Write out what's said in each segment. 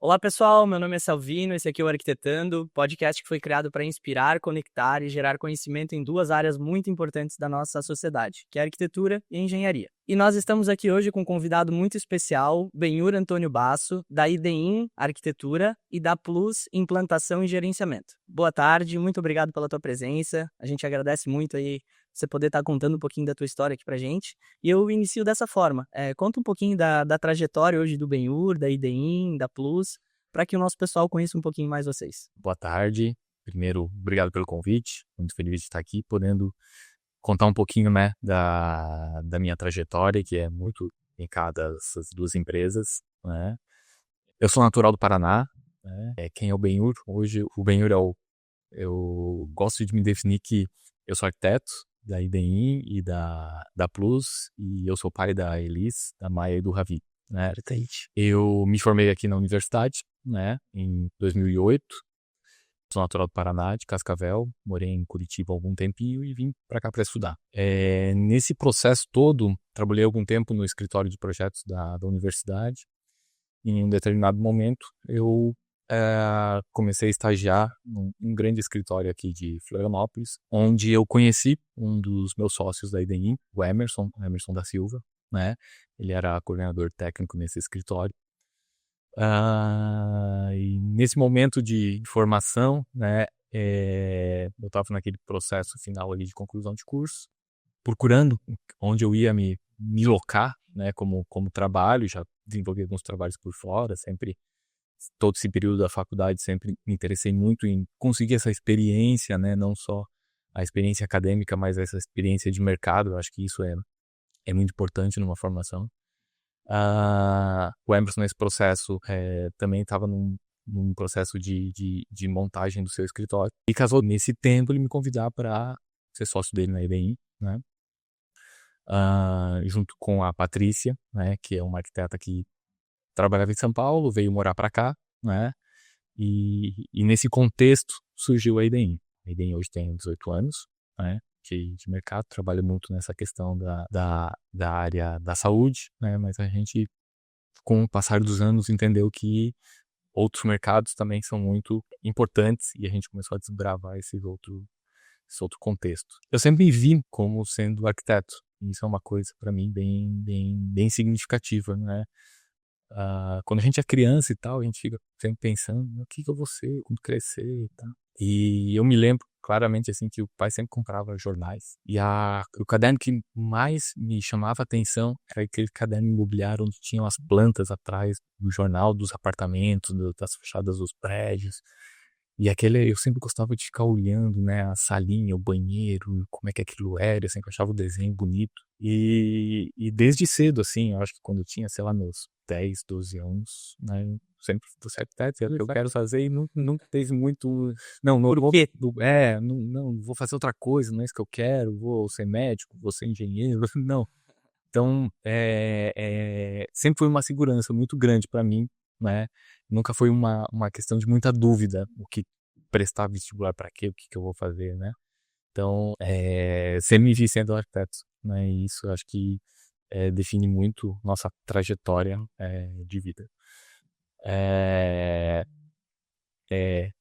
Olá pessoal, meu nome é Salvino, esse aqui é o Arquitetando, podcast que foi criado para inspirar, conectar e gerar conhecimento em duas áreas muito importantes da nossa sociedade, que é a arquitetura e a engenharia. E nós estamos aqui hoje com um convidado muito especial, Benhur Antônio Basso, da IDEIN Arquitetura e da Plus Implantação e Gerenciamento. Boa tarde, muito obrigado pela tua presença, a gente agradece muito aí você poder estar contando um pouquinho da tua história aqui pra gente. E eu inicio dessa forma. Conta um pouquinho da trajetória hoje do Benhur, da IDEIN, da Plus, para que o nosso pessoal conheça um pouquinho mais vocês. Boa tarde. Primeiro, obrigado pelo convite. Muito feliz de estar aqui, podendo contar um pouquinho, né, da minha trajetória, que é muito em cada dessas duas empresas, né. Eu sou natural do Paraná, né. Quem é o Benhur? Hoje, o Benhur eu gosto de me definir que eu sou arquiteto da IDEIN e da Plus, e eu sou pai da Elis, da Maia e do Ravi, né. Perfeito. Eu me formei aqui na universidade, né, em 2008. Sou natural do Paraná, de Cascavel, morei em Curitiba há algum tempinho e vim para cá para estudar. Nesse processo todo, trabalhei algum tempo no escritório de projetos da universidade. Em um determinado momento, eu comecei a estagiar num grande escritório aqui de Florianópolis, onde eu conheci um dos meus sócios da IDEIN, o Emerson da Silva, né? Ele era coordenador técnico nesse escritório. E nesse momento de formação, né, eu estava naquele processo final ali de conclusão de curso, procurando onde eu ia me locar, né, como trabalho. Já desenvolvi alguns trabalhos por fora, sempre, todo esse período da faculdade, sempre me interessei muito em conseguir essa experiência, né, não só a experiência acadêmica, mas essa experiência de mercado. Eu acho que isso é muito importante numa formação. O Emerson, nesse processo, também estava num processo de montagem do seu escritório. E casou nesse tempo ele me convidar para ser sócio dele na IBM, né? Junto com a Patrícia, né? Que é uma arquiteta que trabalhava em São Paulo, veio morar para cá, né? E nesse contexto surgiu a IDEIN. A IDEIN hoje tem 18 anos, né? De mercado, trabalha muito nessa questão da área da saúde, né? Mas a gente, com o passar dos anos, entendeu que outros mercados também são muito importantes e a gente começou a desbravar esse outro contexto. Eu sempre me vi como sendo arquiteto. E isso é uma coisa para mim bem significativa, né? Quando a gente é criança e tal, a gente fica sempre pensando, o que eu vou ser quando crescer e tal. E eu me lembro claramente, assim, que o pai sempre comprava jornais. E o caderno que mais me chamava a atenção era aquele caderno imobiliário onde tinham as plantas atrás do jornal, dos apartamentos, das fachadas dos prédios. E aquele, eu sempre gostava de ficar olhando, né, a salinha, o banheiro, como é que aquilo era. Eu sempre achava o desenho bonito. E desde cedo, assim, eu acho que quando eu tinha, sei lá, meus 10, 12 anos, né, eu sempre fui arquiteto, é o que eu quero fazer, e nunca teve muito, não vou, não vou fazer outra coisa, não é isso que eu quero, vou ser médico, vou ser engenheiro, não. Então, sempre foi uma segurança muito grande para mim, né? Nunca foi uma questão de muita dúvida o que prestar vestibular para quê, o que eu vou fazer, né? Então, sempre me vi sendo arquiteto, né? E isso eu acho que define muito nossa trajetória de vida.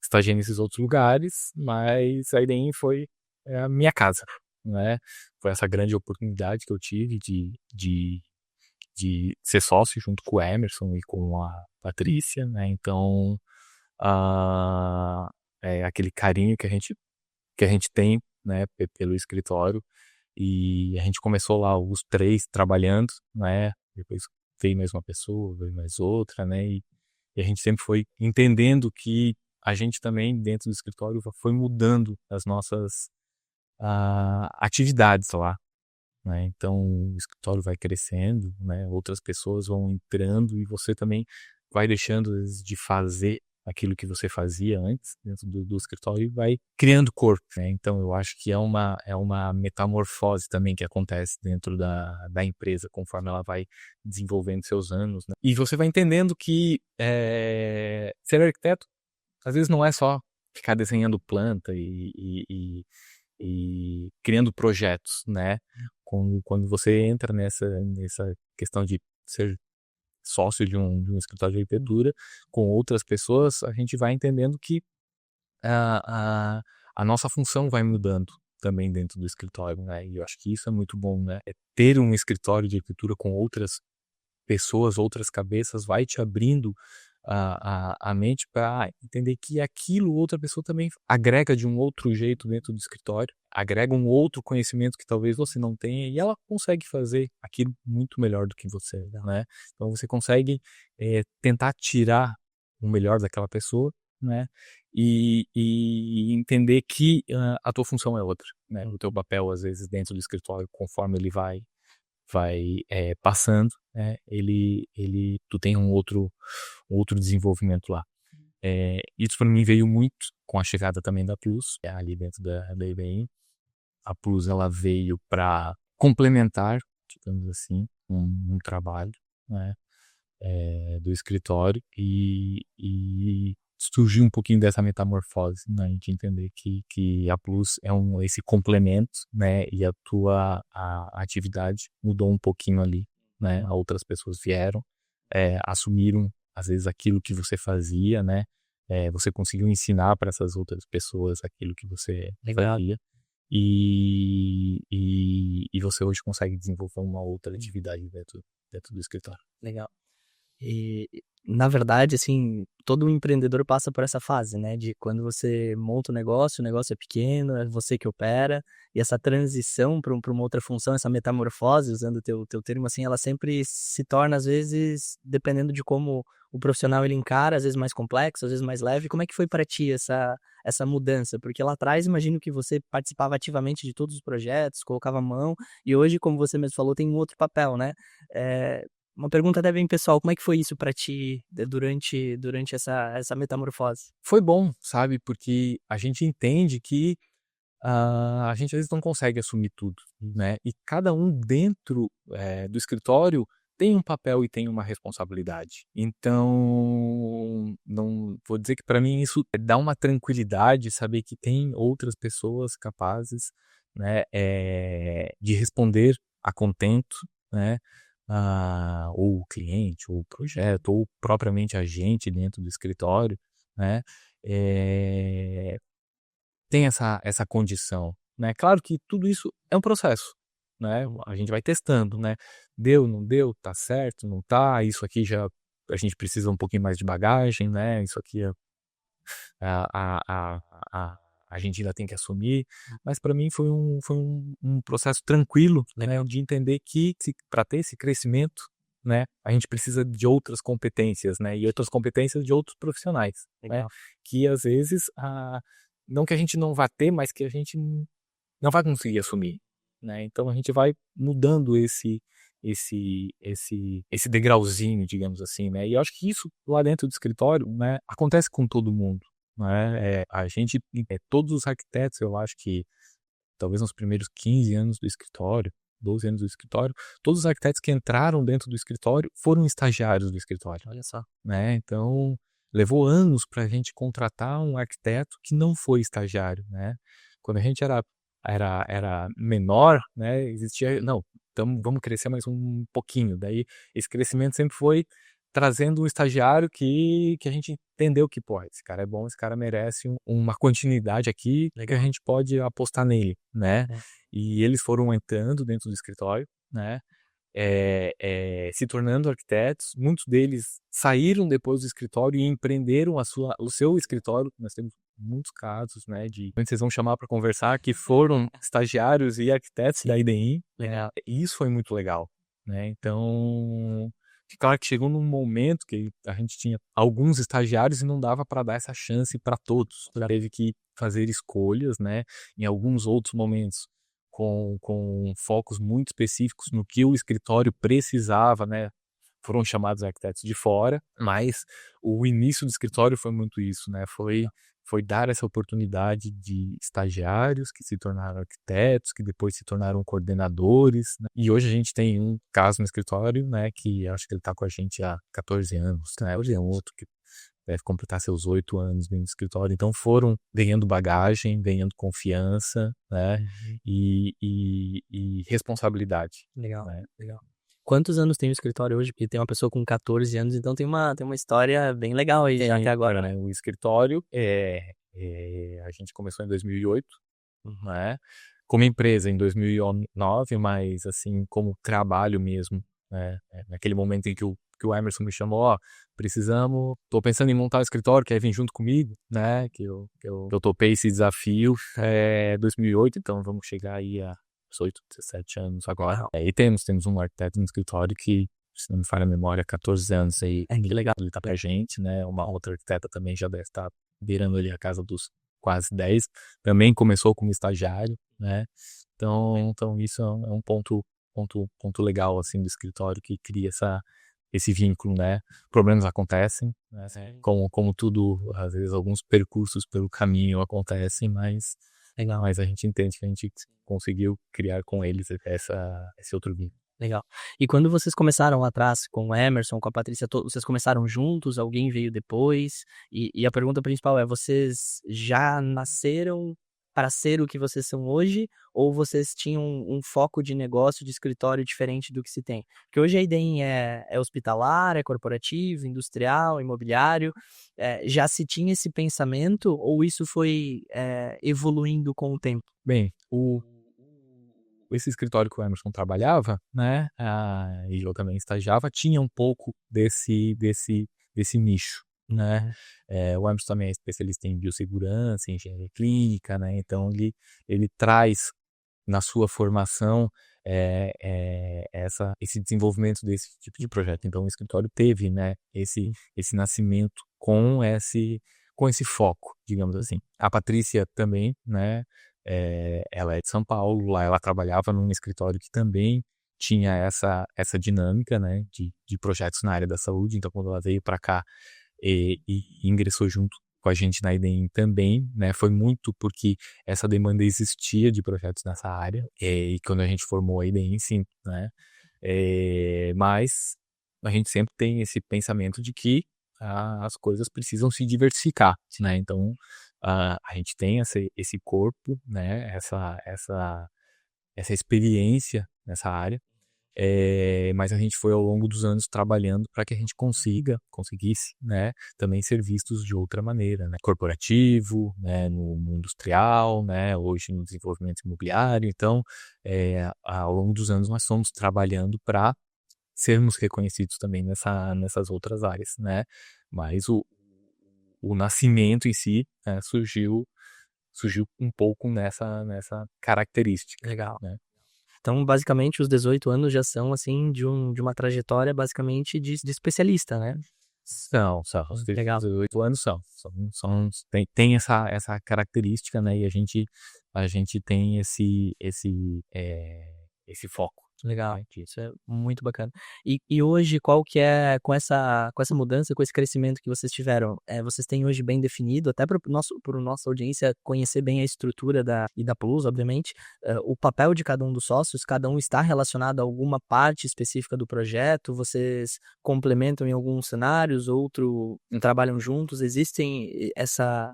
Estagiei nesses outros lugares, mas a IDEM foi a minha casa, né? Foi essa grande oportunidade que eu tive de ser sócio junto com o Emerson e com a Patrícia, né? Então, aquele carinho que a gente tem, né, pelo escritório. E a gente começou lá os três trabalhando, né? Depois veio mais uma pessoa, veio mais outra, né? E a gente sempre foi entendendo que a gente também, dentro do escritório, foi mudando as nossas atividades lá, né? Então, o escritório vai crescendo, né? Outras pessoas vão entrando e você também vai deixando de fazer aquilo que você fazia antes dentro do escritório e vai criando corpo, né? Então, eu acho que é uma metamorfose também que acontece dentro da empresa conforme ela vai desenvolvendo seus anos, né? E você vai entendendo que ser arquiteto às vezes não é só ficar desenhando planta e criando projetos, né? Quando você entra nessa questão de ser sócio de um escritório de arquitetura, com outras pessoas, a gente vai entendendo que a nossa função vai mudando também dentro do escritório, né? E eu acho que isso é muito bom, né? É ter um escritório de arquitetura com outras pessoas, outras cabeças, vai te abrindo a mente para entender que aquilo outra pessoa também agrega de um outro jeito dentro do escritório, agrega um outro conhecimento que talvez você não tenha e ela consegue fazer aquilo muito melhor do que você, né? Então você consegue tentar tirar o melhor daquela pessoa, né? E entender que a tua função é outra, né? O teu papel, às vezes, dentro do escritório, conforme ele vai passando, né? Tu tem um outro desenvolvimento lá. Isso para mim veio muito com a chegada também da Plus, ali dentro da IBM. A Plus, ela veio para complementar, digamos assim, um trabalho, né? Do escritório e surgiu um pouquinho dessa metamorfose, né? A gente entender que a Plus é esse complemento, né? E a tua atividade mudou um pouquinho ali, né? Outras pessoas vieram, assumiram, às vezes, aquilo que você fazia, né? Você conseguiu ensinar para essas outras pessoas aquilo que você fazia. E você hoje consegue desenvolver uma outra atividade dentro do escritório. Legal. E, na verdade, assim, todo empreendedor passa por essa fase, né? De quando você monta o negócio é pequeno, é você que opera, e essa transição para uma outra função, essa metamorfose, usando o teu termo, assim, ela sempre se torna, às vezes, dependendo de como o profissional ele encara, às vezes mais complexo, às vezes mais leve. Como é que foi para ti essa mudança? Porque lá atrás, imagino que você participava ativamente de todos os projetos, colocava a mão, e hoje, como você mesmo falou, tem um outro papel, né? Uma pergunta até bem pessoal, como é que foi isso pra ti durante essa metamorfose? Foi bom, sabe? Porque a gente entende que a gente às vezes não consegue assumir tudo, né? E cada um dentro do escritório tem um papel e tem uma responsabilidade. Então, não vou dizer que para mim isso dá uma tranquilidade, saber que tem outras pessoas capazes, né, de responder a contento, né? Ou o cliente, ou o projeto, ou propriamente a gente dentro do escritório, né? Tem essa condição, né? Claro que tudo isso é um processo, né? A gente vai testando, né? Deu, não deu, tá certo, não tá, isso aqui já a gente precisa um pouquinho mais de bagagem, né? Isso aqui a, a, a, a gente ainda tem que assumir, mas para mim foi um processo tranquilo, né? De entender que para ter esse crescimento, né? A gente precisa de outras competências, né? E outras competências de outros profissionais, né? Que às vezes não que a gente não vá ter, mas que a gente não vai conseguir assumir, né? Então a gente vai mudando esse degrauzinho, digamos assim, né? E eu acho que isso lá dentro do escritório, né, acontece com todo mundo, né? A gente, todos os arquitetos, eu acho que talvez nos primeiros 15 anos do escritório, 12 anos do escritório, todos os arquitetos que entraram dentro do escritório foram estagiários do escritório. Olha só. Né? Então, levou anos para a gente contratar um arquiteto que não foi estagiário, né? Quando a gente era menor, né? Existia, não, vamos crescer mais um pouquinho. Daí, esse crescimento sempre foi trazendo um estagiário que a gente entendeu que, pô, esse cara é bom, esse cara merece uma continuidade aqui, que a gente pode apostar nele, né? E eles foram entrando dentro do escritório, né? Se tornando arquitetos. Muitos deles saíram depois do escritório e empreenderam o seu escritório. Nós temos muitos casos, né, de vocês vão chamar para conversar que foram estagiários e arquitetos da IDM. E isso foi muito legal, né? Então, claro que chegou num momento que a gente tinha alguns estagiários e não dava para dar essa chance para todos. Teve que fazer escolhas, né? Em alguns outros momentos com focos muito específicos no que o escritório precisava, né? Foram chamados arquitetos de fora, mas o início do escritório foi muito isso, né? Foi dar essa oportunidade de estagiários que se tornaram arquitetos, que depois se tornaram coordenadores, né? E hoje a gente tem um caso no escritório, né? Que acho que ele está com a gente há 14 anos, né? Hoje é um outro que deve completar seus 8 anos dentro do escritório. Então foram ganhando bagagem, ganhando confiança, né? E responsabilidade. Legal, né? legal. Quantos anos tem o escritório hoje? Porque tem uma pessoa com 14 anos, então tem uma história bem legal aí já até agora, né? O escritório, a gente começou em 2008, né? Como empresa em 2009, mas assim, como trabalho mesmo, né? Naquele momento em que o Emerson me chamou, ó, tô pensando em montar o escritório, quer vir junto comigo, né? Que eu topei esse desafio, 2008, então vamos chegar aí a 18, 17 anos agora. E temos um arquiteto no escritório que, se não me falha a memória, 14 anos aí. Que legal, ele tá pra gente, né? Uma outra arquiteta também já deve estar beirando ali a casa dos quase 10. Também começou como estagiário, né? Então isso é um ponto legal, assim, do escritório que cria esse vínculo, né? Problemas acontecem, né? Como tudo, às vezes alguns percursos pelo caminho acontecem, mas legal, mas a gente entende que a gente conseguiu criar com eles esse outro vínculo. Legal. E quando vocês começaram lá atrás, com o Emerson, com a Patrícia, vocês começaram juntos? Alguém veio depois? E a pergunta principal é, vocês já nasceram para ser o que vocês são hoje? Ou vocês tinham um foco de negócio, de escritório diferente do que se tem? Porque hoje a IDEM é hospitalar, é corporativo, industrial, imobiliário. Já se tinha esse pensamento ou isso foi evoluindo com o tempo? Bem, esse escritório que o Emerson trabalhava, né, e eu também estagiava, tinha um pouco desse nicho, né. O Emerson também é especialista em biossegurança, em engenharia clínica, né, então ele traz na sua formação esse desenvolvimento desse tipo de projeto. Então o escritório teve, né, esse nascimento com esse foco, digamos assim. A Patrícia também, né, ela é de São Paulo, lá ela trabalhava num escritório que também tinha essa dinâmica, né, de projetos na área da saúde. Então quando ela veio para cá e ingressou junto com a gente na IDEM também, né, foi muito porque essa demanda existia de projetos nessa área, e quando a gente formou a IDEM, sim, né, mas a gente sempre tem esse pensamento de que as coisas precisam se diversificar, né, então a gente tem esse corpo, né, essa experiência nessa área, mas a gente foi ao longo dos anos trabalhando para que a gente conseguisse, né, também ser vistos de outra maneira, né, corporativo, né, no industrial, né, hoje no desenvolvimento imobiliário. Então, ao longo dos anos nós fomos trabalhando para sermos reconhecidos também nessas outras áreas, né, mas o nascimento em si, né, surgiu um pouco nessa característica. Legal. Né? Então, basicamente, os 18 anos já são, assim, de uma trajetória, basicamente, de especialista, né? São. Os Legal. 18 anos tem essa característica, né? E a gente tem esse foco. Legal, isso é muito bacana. E hoje, qual que é, com essa mudança, com esse crescimento que vocês tiveram, vocês têm hoje bem definido, até para nossa audiência conhecer bem a estrutura da Plus, obviamente, o papel de cada um dos sócios, cada um está relacionado a alguma parte específica do projeto, vocês complementam em alguns cenários, trabalham juntos, existem essa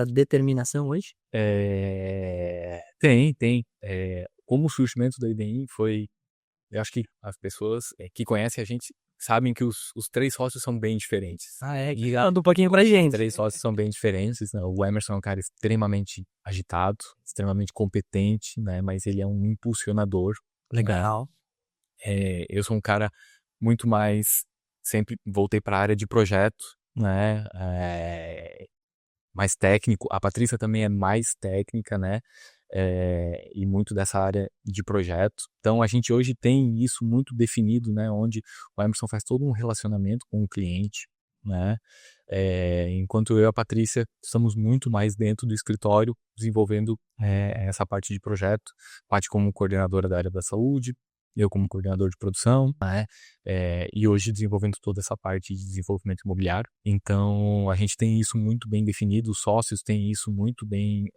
determinação hoje? Tem. Como o surgimento da IDEM foi, eu acho que as pessoas que conhecem a gente sabem que os 3 sócios são bem diferentes. Conta um pouquinho pra gente. Os 3 sócios são bem diferentes, né? O Emerson é um cara extremamente agitado, extremamente competente, né? Mas ele é um impulsionador. Legal. Né? Eu sou um cara muito mais, sempre voltei para a área de projeto, né? Mais técnico. A Patrícia também é mais técnica, né? E muito dessa área de projeto. Então a gente hoje tem isso muito definido, né? Onde o Emerson faz todo um relacionamento com o cliente, né? Enquanto eu e a Patrícia estamos muito mais dentro do escritório, desenvolvendo essa parte de projeto, parte como coordenadora da área da saúde, eu como coordenador de produção, né? E hoje desenvolvendo toda essa parte de desenvolvimento imobiliário. Então, a gente tem isso muito bem definido, os sócios têm isso muito bem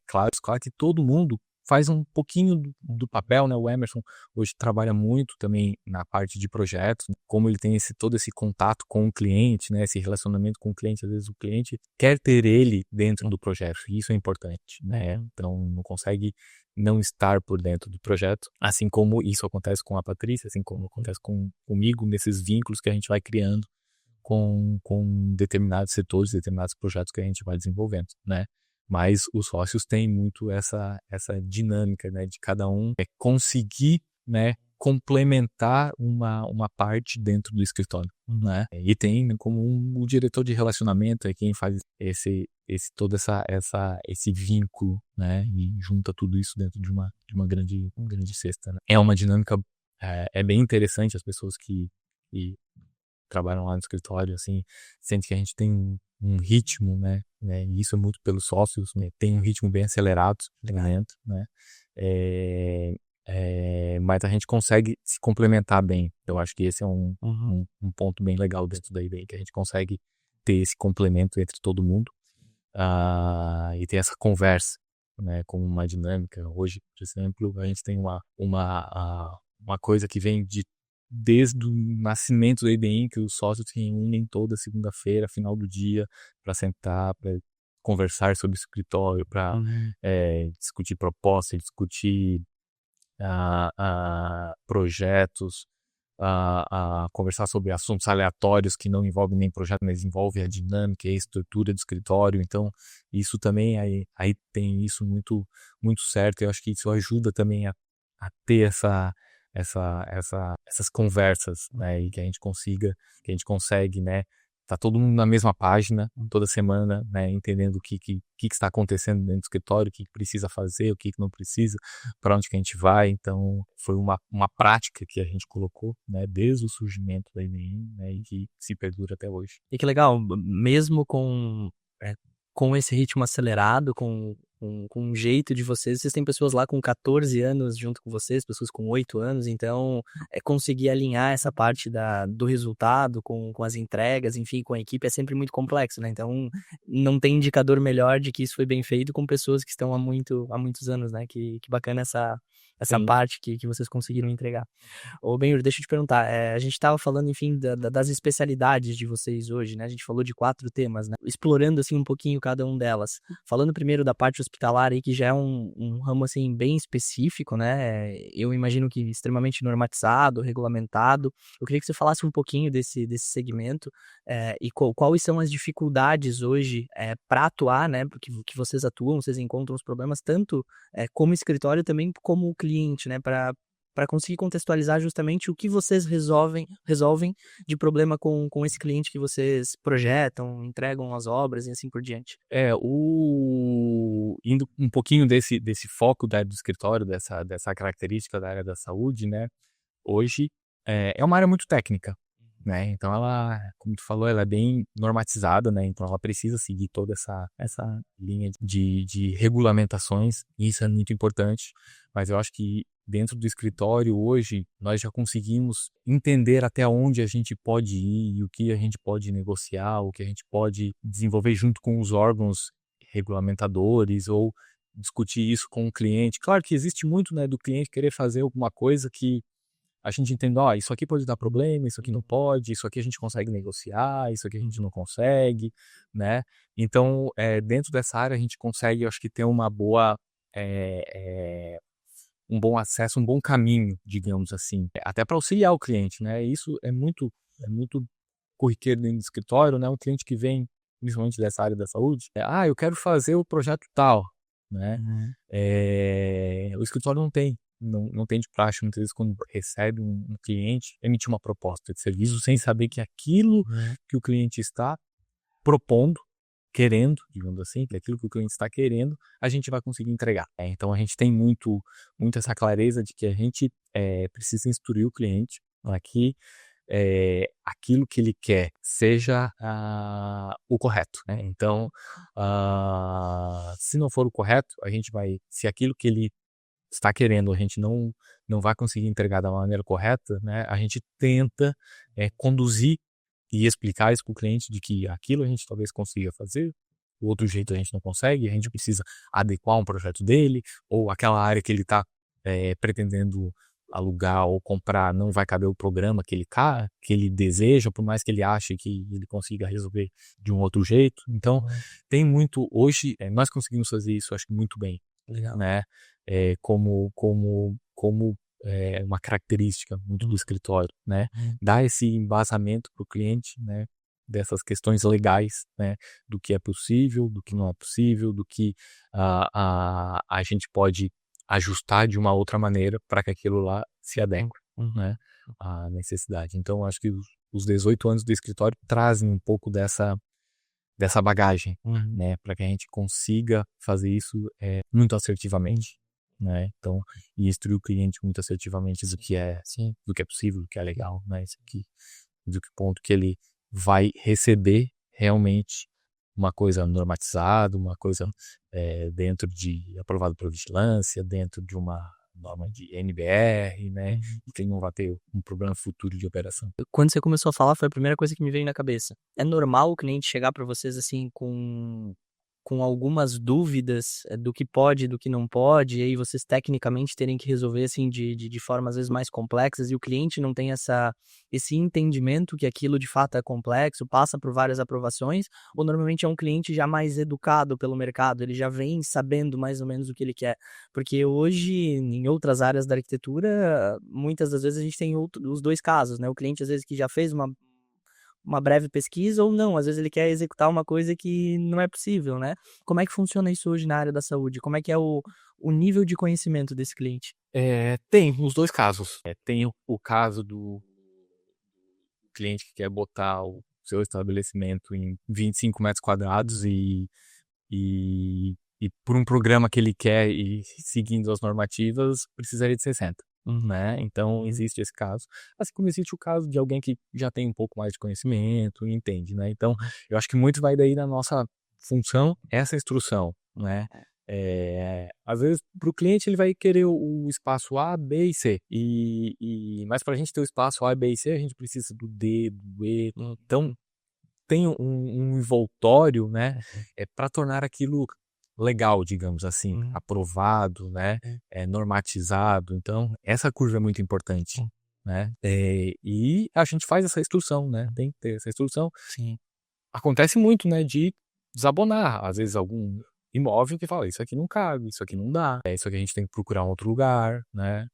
claro. Claro que todo mundo faz um pouquinho do papel, né? O Emerson hoje trabalha muito também na parte de projetos, né? Como ele tem todo esse contato com o cliente, né? Esse relacionamento com o cliente, às vezes o cliente quer ter ele dentro do projeto, e isso é importante, né? Então não consegue não estar por dentro do projeto, assim como isso acontece com a Patrícia, assim como acontece comigo, nesses vínculos que a gente vai criando com determinados setores, determinados projetos que a gente vai desenvolvendo, né? Mas os sócios têm muito essa dinâmica, né, de cada um conseguir, né, complementar uma parte dentro do escritório, né? E tem como o diretor de relacionamento é quem faz todo esse vínculo, né? E junta tudo isso dentro de uma grande cesta, né? É uma dinâmica é bem interessante. As pessoas que trabalham lá no escritório, assim, sente que a gente tem um ritmo, né? E isso é muito pelos sócios, né? Tem um ritmo bem acelerado, treinamento, né? Mas a gente consegue se complementar bem. Eu acho que esse é um ponto bem legal dentro da ideia, que a gente consegue ter esse complemento entre todo mundo, e ter essa conversa, né? Como uma dinâmica. Hoje, por exemplo, a gente tem uma coisa que vem desde o nascimento da IBM, que os sócios se reúnem toda segunda-feira, final do dia, para sentar, para conversar sobre o escritório, para discutir propostas, discutir projetos, conversar sobre assuntos aleatórios que não envolvem nem projeto, mas envolvem a dinâmica e a estrutura do escritório. Então, isso também, aí tem isso muito, muito certo. Eu acho que isso ajuda também a ter essas conversas, né, e que a gente consegue, né, tá todo mundo na mesma página toda semana, né, entendendo o que está acontecendo dentro do escritório, o que precisa fazer, o que não precisa, para onde que a gente vai. Então, foi uma prática que a gente colocou, né, desde o surgimento da IBM, né, e que se perdura até hoje. E que legal, mesmo com esse ritmo acelerado, com um jeito de vocês têm pessoas lá com 14 anos junto com vocês, pessoas com 8 anos, então conseguir alinhar essa parte do resultado com as entregas, enfim, com a equipe é sempre muito complexo, né? Então não tem indicador melhor de que isso foi bem feito com pessoas que estão há muitos anos, né? Que bacana essa parte que vocês conseguiram entregar. Ô, Benhur, deixa eu te perguntar, a gente estava falando, enfim, das especialidades de vocês hoje, né? A gente falou de 4 temas, né? Explorando, assim, um pouquinho cada um delas. Falando primeiro da parte hospitalar aí, que já é um ramo, assim, bem específico, né? Eu imagino que extremamente normatizado, regulamentado. Eu queria que você falasse um pouquinho desse segmento e quais são as dificuldades hoje para atuar, né? Porque que vocês atuam, vocês encontram os problemas tanto como escritório também como o cliente, né? Para conseguir contextualizar justamente o que vocês resolvem de problema com esse cliente que vocês projetam, entregam as obras e assim por diante. Indo um pouquinho desse foco do escritório, dessa característica da área da saúde, né? Hoje é uma área muito técnica, né? Então ela, como tu falou, ela é bem normatizada, né? Então ela precisa seguir toda essa linha de regulamentações, e isso é muito importante. Mas eu acho que dentro do escritório hoje nós já conseguimos entender até onde a gente pode ir, e o que a gente pode negociar, o que a gente pode desenvolver junto com os órgãos regulamentadores, ou discutir isso com o cliente. Claro que existe muito, né, do cliente querer fazer alguma coisa que a gente entende, isso aqui pode dar problema, isso aqui não pode, isso aqui a gente consegue negociar, isso aqui a gente não consegue, né? Então, dentro dessa área a gente consegue, eu acho que ter uma boa, um bom acesso, um bom caminho, digamos assim, até para auxiliar o cliente, né? Isso é muito corriqueiro dentro do escritório, né? Um cliente que vem, principalmente dessa área da saúde, eu quero fazer o projeto tal, né? O escritório não tem de praxe, muitas vezes, quando recebe um cliente, emitir uma proposta de serviço sem saber que aquilo que o cliente está propondo, querendo, digamos assim, que aquilo que o cliente está querendo, a gente vai conseguir entregar. Então a gente tem muito essa clareza de que a gente precisa instruir o cliente para que aquilo que ele quer seja o correto, né? Então, se não for o correto, se aquilo que ele está querendo, a gente não vai conseguir entregar da maneira correta, né? A gente tenta conduzir e explicar isso para o cliente de que aquilo a gente talvez consiga fazer, o outro jeito a gente não consegue, a gente precisa adequar um projeto dele, ou aquela área que ele está pretendendo alugar ou comprar não vai caber o programa que ele deseja, por mais que ele ache que ele consiga resolver de um outro jeito. Então, tem muito, hoje, nós conseguimos fazer isso, acho que muito bem, Legal. né? Uma característica muito do escritório, né? Dar esse embasamento para o cliente, né? Dessas questões legais, né? Do que é possível, do que não é possível, do que a gente pode ajustar de uma outra maneira para que aquilo lá se adeque, né? À necessidade. Então, acho que os 18 anos do escritório trazem um pouco dessa bagagem, né? Para que a gente consiga fazer isso muito assertivamente, né? Então, e instruir o cliente muito assertivamente do que é possível, do que é legal, né? Do que ponto que ele vai receber realmente uma coisa normatizada, uma coisa dentro de aprovado por vigilância, dentro de uma norma de NBR, né? Que não vai ter um problema futuro de operação. Quando você começou a falar, foi a primeira coisa que me veio na cabeça. É normal o cliente chegar para vocês assim com algumas dúvidas do que pode e do que não pode, e aí vocês tecnicamente terem que resolver assim de forma às vezes mais complexas, e o cliente não tem esse entendimento que aquilo de fato é complexo, passa por várias aprovações, ou normalmente é um cliente já mais educado pelo mercado, ele já vem sabendo mais ou menos o que ele quer. Porque hoje, em outras áreas da arquitetura, muitas das vezes a gente tem os dois casos, né? O cliente às vezes que já fez uma breve pesquisa ou não, às vezes ele quer executar uma coisa que não é possível, né? Como é que funciona isso hoje na área da saúde? Como é que é o nível de conhecimento desse cliente? Tem os dois casos. Tem o caso do cliente que quer botar o seu estabelecimento em 25 metros quadrados e por um programa que ele quer e seguindo as normativas, precisaria de 60. Né? Então, existe esse caso. Assim como existe o caso de alguém que já tem um pouco mais de conhecimento e entende, né? Então, eu acho que muito vai daí da nossa função, essa instrução, né? Às vezes, para o cliente, ele vai querer o espaço A, B e C. Mas para a gente ter o espaço A, B e C, a gente precisa do D, do E. Então, tem um envoltório, né? Para tornar aquilo legal, digamos assim, aprovado, né? Normatizado. Então, essa curva é muito importante, né? E a gente faz essa instrução, né? Tem que ter essa instrução. Sim. Acontece muito, né? De desabonar, às vezes, algum imóvel que fala, isso aqui não cabe, isso aqui não dá, isso aqui a gente tem que procurar um outro lugar, né?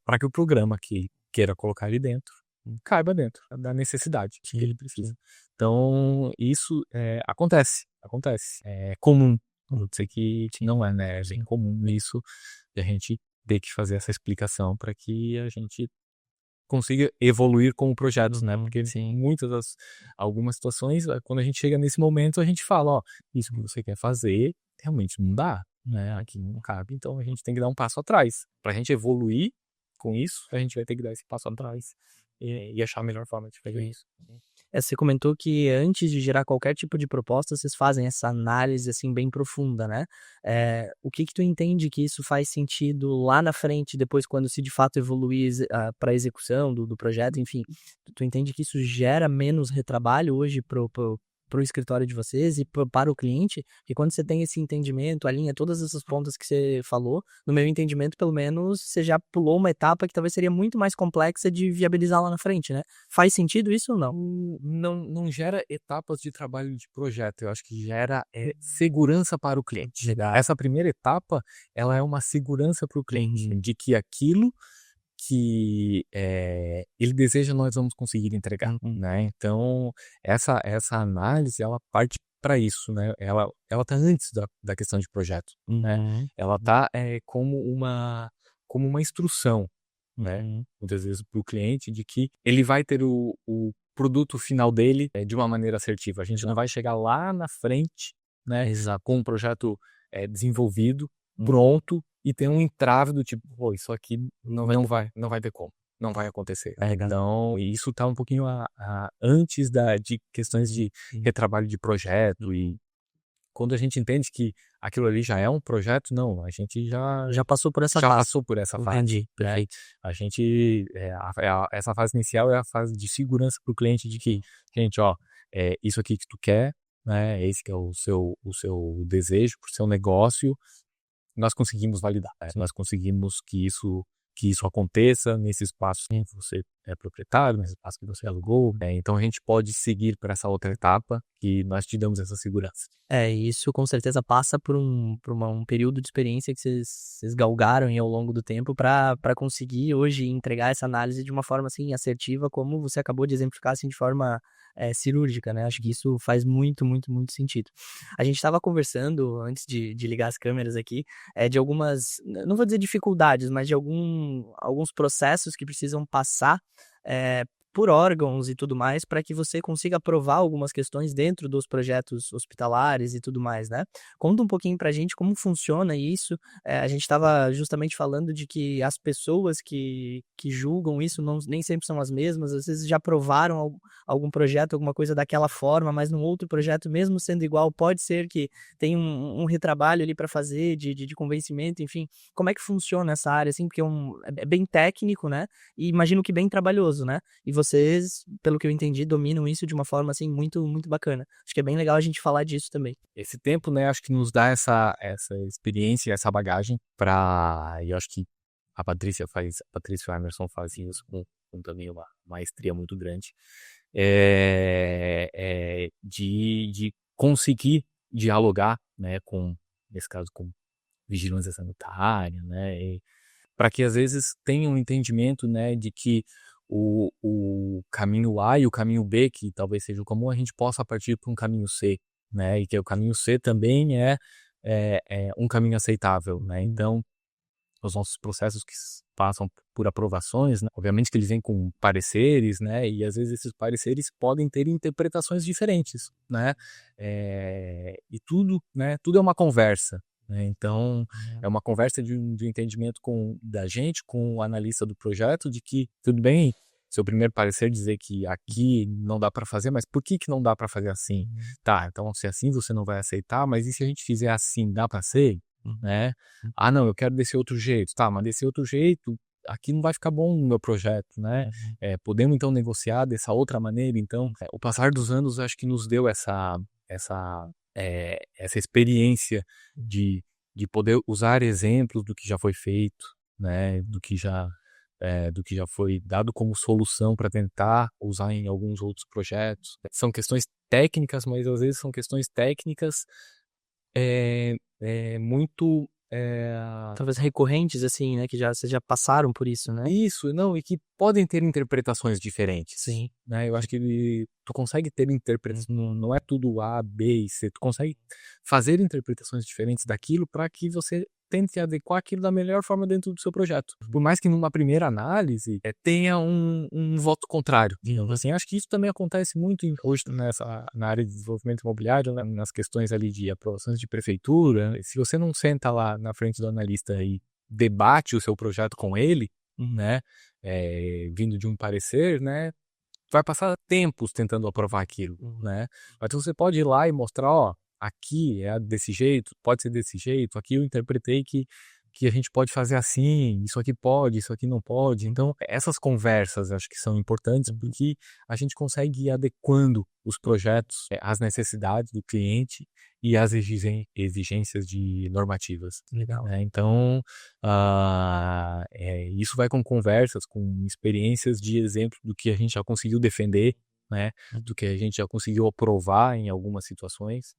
Para que o programa que queira colocar ali dentro caiba dentro da necessidade que ele precisa. Então, isso acontece. É comum. Não sei que não é, né? É bem comum isso, de a gente ter que fazer essa explicação para que a gente consiga evoluir com projetos, né? Porque algumas situações, quando a gente chega nesse momento, a gente fala, ó, isso que você quer fazer realmente não dá, né? Aqui não cabe, então a gente tem que dar um passo atrás. Para a gente evoluir com isso, a gente vai ter que dar esse passo atrás e achar a melhor forma de fazer isso. Você comentou que antes de gerar qualquer tipo de proposta, vocês fazem essa análise, assim, bem profunda, né? O que tu entende que isso faz sentido lá na frente, depois quando se de fato evoluir para a execução do projeto, enfim, tu entende que isso gera menos retrabalho hoje pro escritório de vocês e para o cliente? Porque quando você tem esse entendimento, alinha todas essas pontas que você falou, no meu entendimento, pelo menos, você já pulou uma etapa que talvez seria muito mais complexa de viabilizar lá na frente, né? Faz sentido isso ou não? Não gera etapas de trabalho de projeto, eu acho que gera segurança para o cliente. Essa primeira etapa, ela é uma segurança para o cliente, de que aquilo que ele deseja, nós vamos conseguir entregar, né? Então, essa análise, ela parte para isso, né? Ela tá antes da questão de projeto, né? Ela tá como uma instrução, né? Muitas vezes para o cliente, de que ele vai ter o produto final dele de uma maneira assertiva. A gente não vai chegar lá na frente, né? Com um projeto desenvolvido, pronto, e tem um entrave do tipo, pô, isso aqui não vai ter como, não vai acontecer. Então, isso tá um pouquinho antes de questões de retrabalho de projeto, e quando a gente entende que aquilo ali já é um projeto, não, a gente já passou por essa já fase. passou por essa fase. Entendi. Né? A gente, essa fase inicial é a fase de segurança para o cliente, de que, gente, ó, isso aqui que tu quer, né? Esse que é o seu desejo para o seu negócio, nós conseguimos validar, né? Nós conseguimos que isso aconteça nesse espaço que você é proprietário, nesse espaço que você alugou, né? Então a gente pode seguir para essa outra etapa que nós te damos essa segurança. Isso com certeza passa por um período de experiência que vocês galgaram aí ao longo do tempo para conseguir hoje entregar essa análise de uma forma, assim, assertiva, como você acabou de exemplificar, assim, de forma, cirúrgica, né. Acho que isso faz muito, muito, muito sentido. A gente estava conversando antes de ligar as câmeras aqui, de algumas, não vou dizer dificuldades, mas de alguns processos que precisam passar, eh, por órgãos e tudo mais, para que você consiga aprovar algumas questões dentro dos projetos hospitalares e tudo mais, né. Conta um pouquinho pra gente como funciona isso. A gente estava justamente falando de que as pessoas que julgam isso nem sempre são as mesmas, às vezes já aprovaram algum projeto, alguma coisa daquela forma, mas num outro projeto, mesmo sendo igual, pode ser que tenha um retrabalho ali para fazer de convencimento, enfim. Como é que funciona essa área, assim? Porque é bem técnico, né, e imagino que bem trabalhoso, né. E vocês, pelo que eu entendi, dominam isso de uma forma, assim, muito, muito bacana. Acho que é bem legal a gente falar disso também. Esse tempo, né, acho que nos dá essa experiência, essa bagagem e eu acho que a Patrícia e o Emerson fazem isso com também uma maestria muito grande, de conseguir dialogar, né, nesse caso, com vigilância sanitária, né, para que às vezes tenha um entendimento, né, de que o caminho A e o caminho B, que talvez seja o comum, a gente possa partir para um caminho C, né, e que o caminho C também é um caminho aceitável, né. Então, os nossos processos passam por aprovações, né, obviamente que eles vêm com pareceres, né, e às vezes esses pareceres podem ter interpretações diferentes, né, e tudo, né, tudo é uma conversa, né, então é uma conversa de um entendimento da gente com o analista do projeto, de que tudo bem, seu primeiro parecer dizer que aqui não dá para fazer, mas por que não dá para fazer assim? Tá, então se é assim você não vai aceitar, mas e se a gente fizer assim, dá para ser? Né? Ah, não, eu quero desse outro jeito. Tá, mas desse outro jeito, aqui não vai ficar bom no meu projeto, né? Podemos então negociar dessa outra maneira. Então, o passar dos anos acho que nos deu essa experiência de poder usar exemplos do que já foi feito, né? Do que já foi dado como solução para tentar usar em alguns outros projetos. São questões técnicas, mas às vezes são questões técnicas muito Talvez recorrentes, assim, né, que vocês já passaram por isso, né? isso, não, e que podem ter interpretações diferentes, Sim. né, eu acho que tu consegue ter interpretações, não é tudo A, B e C, tu consegue fazer interpretações diferentes daquilo para que você tente adequar aquilo da melhor forma dentro do seu projeto. Por mais que numa primeira análise, tenha um voto contrário, digamos assim. Acho que isso também acontece muito hoje na área de desenvolvimento imobiliário, né, nas questões ali de aprovações de prefeitura. Se você não senta lá na frente do analista e debate o seu projeto com ele, né, vindo de um parecer, né, vai passar tempos tentando aprovar aquilo, né. Mas você pode ir lá e mostrar, ó, aqui é desse jeito, pode ser desse jeito, aqui eu interpretei que a gente pode fazer assim, isso aqui pode, isso aqui não pode. Então, essas conversas acho que são importantes, porque a gente consegue ir adequando os projetos às necessidades do cliente e às exigências de normativas. Legal. Né? Então, isso vai com conversas, com experiências de exemplo do que a gente já conseguiu defender, né? Do que a gente já conseguiu aprovar em algumas situações,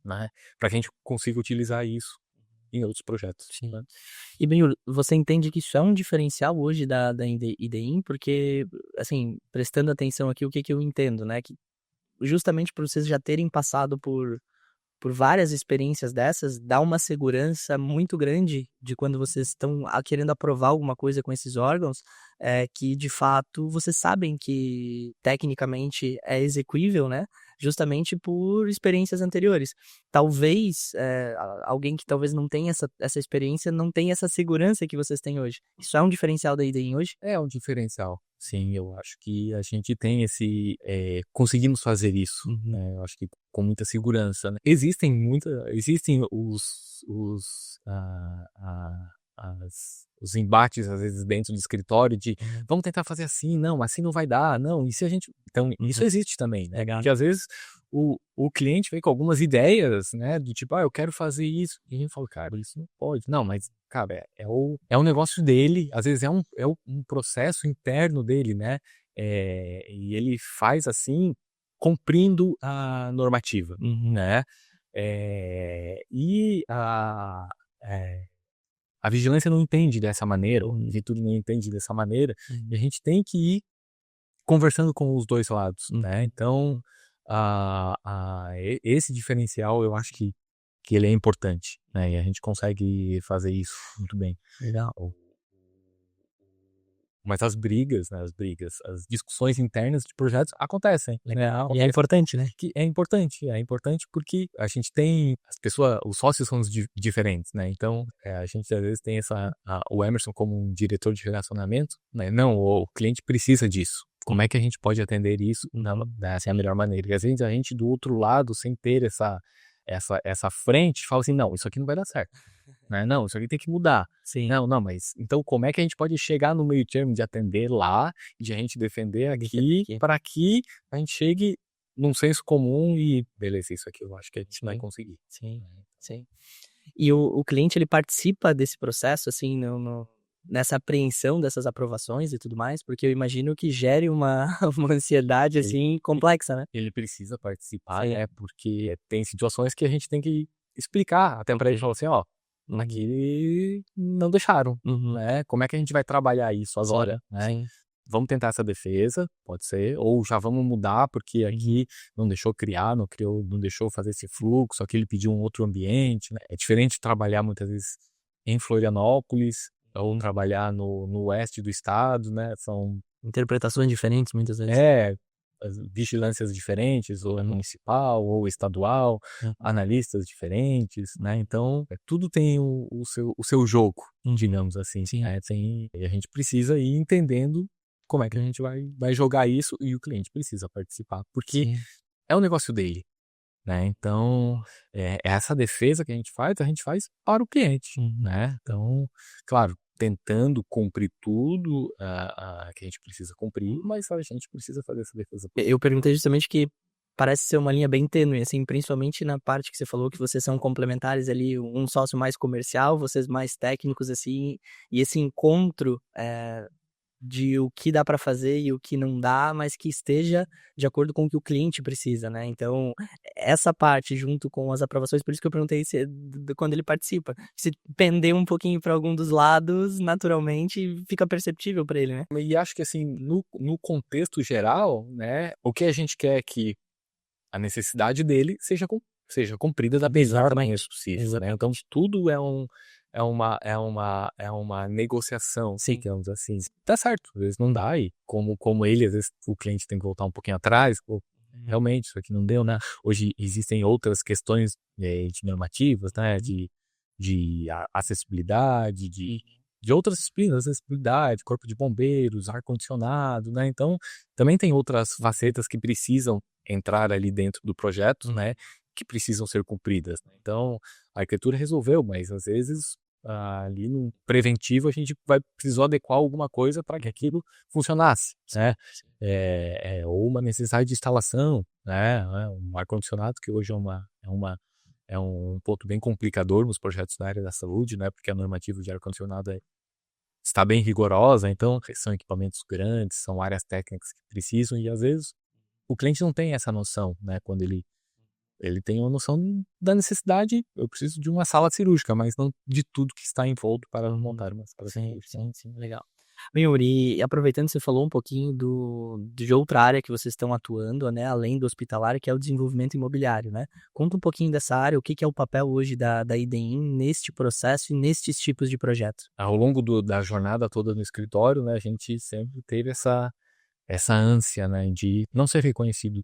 né? Para que a gente consiga utilizar isso em outros projetos. Sim. Né? E, Benhur, você entende que isso é um diferencial hoje da IDEIN? Porque, assim, prestando atenção aqui, o que eu entendo, né? Que justamente por vocês já terem passado por várias experiências dessas, dá uma segurança muito grande de quando vocês estão querendo aprovar alguma coisa com esses órgãos, que de fato vocês sabem que tecnicamente é execuível, né? Justamente por experiências anteriores. Talvez alguém que talvez não tenha essa experiência não tenha essa segurança que vocês têm hoje. Isso é um diferencial da IDEIN hoje? É um diferencial. Sim, eu acho que a gente tem conseguimos fazer isso, né? Eu acho que com muita segurança, né? Existem os embates, às vezes, dentro do escritório de vamos tentar fazer assim, não, assim não vai dar, não, e se a gente. Então, isso existe também, né? Legal. Porque às vezes o cliente vem com algumas ideias, né, do tipo, eu quero fazer isso. E a gente fala, cara, isso não pode. Não, mas, cara, é um negócio dele, às vezes é um processo interno dele, né, e ele faz assim, cumprindo a normativa, né, e a vigilância não entende dessa maneira, o Vitor não entende dessa maneira, e a gente tem que ir conversando com os dois lados, né? Então, esse diferencial eu acho que ele é importante, né? E a gente consegue fazer isso muito bem. Legal. Mas as brigas, as discussões internas de projetos acontecem, né? E é importante, né? Que é importante porque a gente tem os sócios são diferentes, né? Então, a gente às vezes tem o Emerson como um diretor de relacionamento, né? Não, o cliente precisa disso. Como é que a gente pode atender isso dessa é a melhor maneira? E às vezes a gente do outro lado, sem ter essa frente, fala assim, não, isso aqui não vai dar certo. Né? Não, isso aqui tem que mudar. Sim. Não, mas então como é que a gente pode chegar no meio termo de atender lá, de a gente defender aqui, para que a gente chegue num senso comum e beleza, isso aqui eu acho que a gente vai conseguir. Sim, sim. E o cliente, ele participa desse processo, assim, nessa apreensão dessas aprovações e tudo mais? Porque eu imagino que gere uma ansiedade, assim, complexa, né? Ele precisa participar, porque tem situações que a gente tem que explicar, até para ele falar assim, aqui não deixaram, né? Como é que a gente vai trabalhar isso agora, né? Sim. Vamos tentar essa defesa, pode ser, ou já vamos mudar porque aqui não deixou criar, não deixou fazer esse fluxo, aqui ele pediu um outro ambiente, né? É diferente trabalhar muitas vezes em Florianópolis ou trabalhar no oeste do estado, né? São interpretações diferentes muitas vezes. Vigilâncias diferentes, ou municipal, ou estadual, analistas diferentes, né? Então, tudo tem o seu jogo, digamos assim. Sim. E a gente precisa ir entendendo como é que a gente vai jogar isso, e o cliente precisa participar, porque é o negócio dele, né? Então, essa defesa que a gente faz para o cliente, né? Então, claro, tentando cumprir tudo que a gente precisa cumprir, mas a gente precisa fazer essa defesa. Eu perguntei justamente que parece ser uma linha bem tênue, assim, principalmente na parte que você falou que vocês são complementares ali, um sócio mais comercial, vocês mais técnicos, assim, e esse encontro de o que dá para fazer e o que não dá, mas que esteja de acordo com o que o cliente precisa, né? Então, essa parte junto com as aprovações, por isso que eu perguntei quando ele participa. Se pender um pouquinho para algum dos lados, naturalmente fica perceptível para ele, né? E acho que assim, no contexto geral, né, o que a gente quer é que a necessidade dele seja cumprida da melhor maneira possível, né? Então, tudo é uma negociação, digamos assim. Tá certo, às vezes não dá, e como ele, às vezes o cliente tem que voltar um pouquinho atrás, realmente, isso aqui não deu, né? Hoje existem outras questões de normativas, né? De acessibilidade, de outras disciplinas, acessibilidade, corpo de bombeiros, ar-condicionado, né? Então, também tem outras facetas que precisam entrar ali dentro do projeto, né? Que precisam ser cumpridas. Então, a arquitetura resolveu, mas às vezes ali no preventivo a gente precisou adequar alguma coisa para que aquilo funcionasse, né? Ou uma necessidade de instalação, né? Um ar-condicionado, que hoje é um ponto bem complicador nos projetos da área da saúde, né? Porque a normativa de ar-condicionado está bem rigorosa, então são equipamentos grandes, são áreas técnicas que precisam, e às vezes o cliente não tem essa noção, né? Quando ele tem uma noção da necessidade, eu preciso de uma sala cirúrgica, mas não de tudo que está envolto para montar uma sala cirúrgica. Sim, legal. Bem, Yuri, e aproveitando que você falou um pouquinho de outra área que vocês estão atuando, né, além do hospitalar, que é o desenvolvimento imobiliário, né? Conta um pouquinho dessa área, o que é o papel hoje da IDEM neste processo e nestes tipos de projetos. Ao longo da jornada toda no escritório, né, a gente sempre teve essa ânsia, né, de não ser reconhecido,